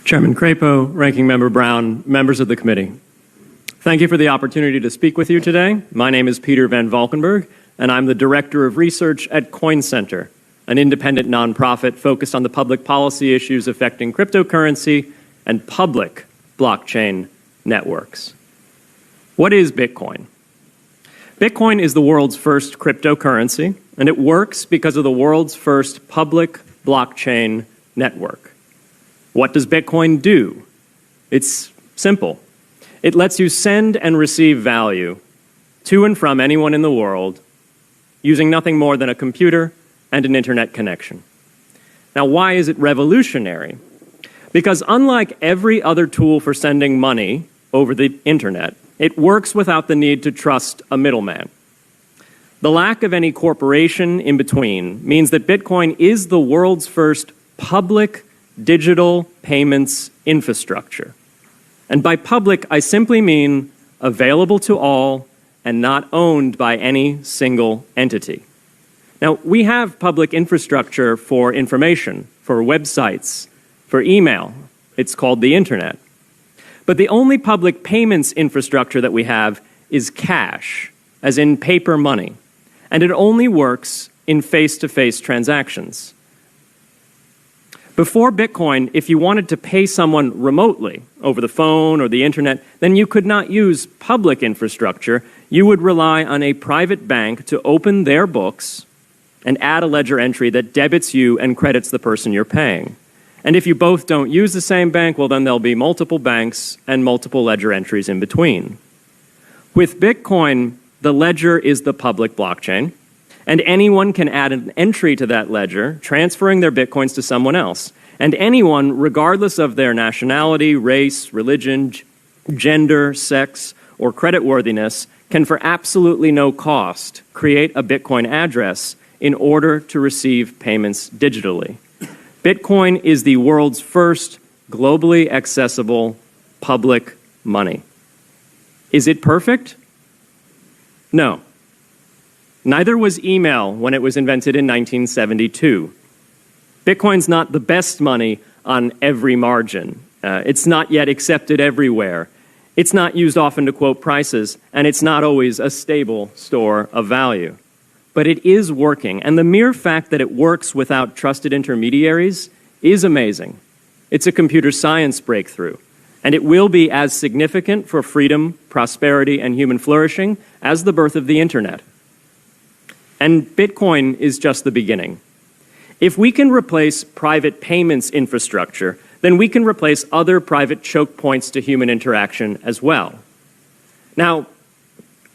Chairman Crapo, Ranking Member Brown, members of the committee. Thank you for the opportunity to speak with you today. My name is Peter Van Valkenburg, and I'm the Director of Research at Coin Center, an independent nonprofit focused on the public policy issues affecting cryptocurrency and public blockchain networks. What is Bitcoin? Bitcoin is the world's first cryptocurrency, and it works because of the world's first public blockchain network. What does Bitcoin do? It's simple. It lets you send and receive value to and from anyone in the world using nothing more than a computer and an internet connection. Now, why is it revolutionary? Because unlike every other tool for sending money over the internet, it works without the need to trust a middleman. The lack of any corporation in between means that Bitcoin is the world's first public digital payments infrastructure. And by public, I simply mean available to all and not owned by any single entity. Now, we have public infrastructure for information, for websites, for email. It's called the internet. But the only public payments infrastructure that we have is cash, as in paper money. And it only works in face-to-face transactions. Before Bitcoin, if you wanted to pay someone remotely over the phone or the internet, then you could not use public infrastructure. You would rely on a private bank to open their books and add a ledger entry that debits you and credits the person you're paying. And if you both don't use the same bank, well, then there'll be multiple banks and multiple ledger entries in between. With Bitcoin, the ledger is the public blockchain, and anyone can add an entry to that ledger, transferring their Bitcoins to someone else. And anyone, regardless of their nationality, race, religion, gender, sex, or creditworthiness, can for absolutely no cost create a Bitcoin address in order to receive payments digitally. Bitcoin is the world's first globally accessible public money. Is it perfect? No. Neither was email when it was invented in 1972. Bitcoin's not the best money on every margin. It's not yet accepted everywhere. It's not used often to quote prices, and it's not always a stable store of value. But it is working, and the mere fact that it works without trusted intermediaries is amazing. It's a computer science breakthrough, and it will be as significant for freedom, prosperity, and human flourishing as the birth of the internet. And Bitcoin is just the beginning. If we can replace private payments infrastructure, then we can replace other private choke points to human interaction as well. Now,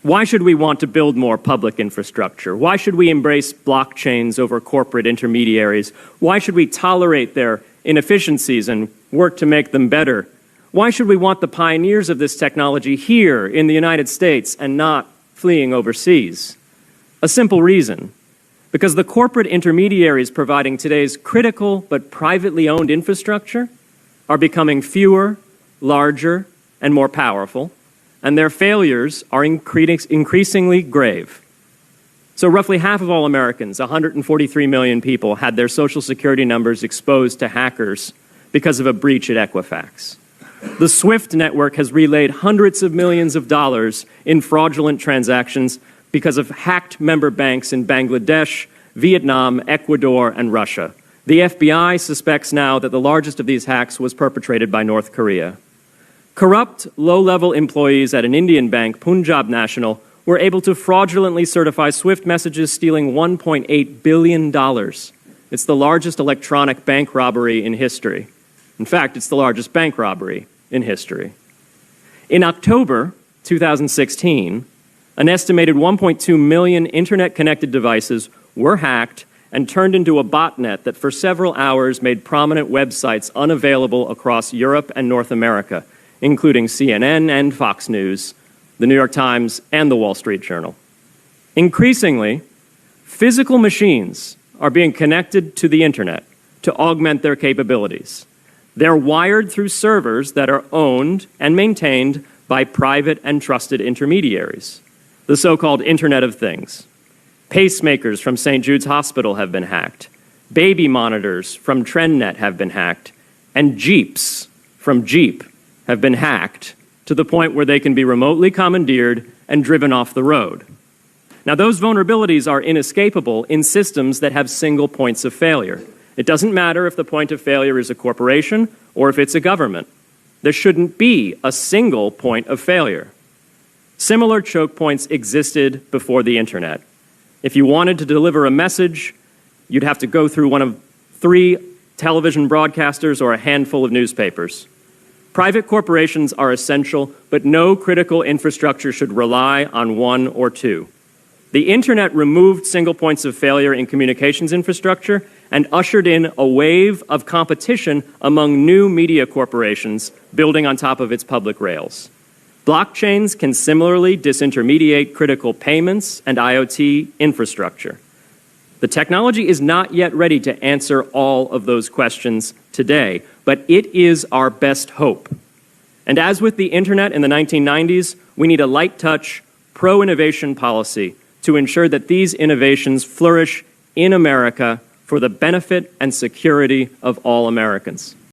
why should we want to build more public infrastructure? Why should we embrace blockchains over corporate intermediaries? Why should we tolerate their inefficiencies and work to make them better? Why should we want the pioneers of this technology here in the United States and not fleeing overseas? A simple reason. Because the corporate intermediaries providing today's critical but privately owned infrastructure are becoming fewer, larger, and more powerful, and their failures are increasingly grave. So roughly half of all Americans, 143 million people, had their Social Security numbers exposed to hackers because of a breach at Equifax. The SWIFT network has relayed hundreds of millions of dollars in fraudulent transactions because of hacked member banks in Bangladesh, Vietnam, Ecuador, and Russia. The FBI suspects now that the largest of these hacks was perpetrated by North Korea. Corrupt, low-level employees at an Indian bank, Punjab National, were able to fraudulently certify SWIFT messages, stealing $1.8 billion. It's the largest electronic bank robbery in history. In fact, it's the largest bank robbery in history. In October 2016, an estimated 1.2 million internet-connected devices were hacked and turned into a botnet that for several hours made prominent websites unavailable across Europe and North America, including CNN and Fox News, the New York Times, and the Wall Street Journal. Increasingly, physical machines are being connected to the internet to augment their capabilities. They're wired through servers that are owned and maintained by private and trusted intermediaries, the so-called Internet of Things. Pacemakers from St. Jude's Hospital have been hacked. Baby monitors from TrendNet have been hacked. and Jeeps from Jeep have been hacked to the point where they can be remotely commandeered and driven off the road. Now, those vulnerabilities are inescapable in systems that have single points of failure. It doesn't matter if the point of failure is a corporation or if it's a government. There shouldn't be a single point of failure. Similar choke points existed before the internet. If you wanted to deliver a message, you'd have to go through one of 3 television broadcasters or a handful of newspapers. Private corporations are essential, but no critical infrastructure should rely on 1 or 2. The internet removed single points of failure in communications infrastructure and ushered in a wave of competition among new media corporations building on top of its public rails. Blockchains can similarly disintermediate critical payments and IoT infrastructure. The technology is not yet ready to answer all of those questions today, but it is our best hope. And as with the internet in the 1990s, we need a light-touch, pro-innovation policy to ensure that these innovations flourish in America for the benefit and security of all Americans.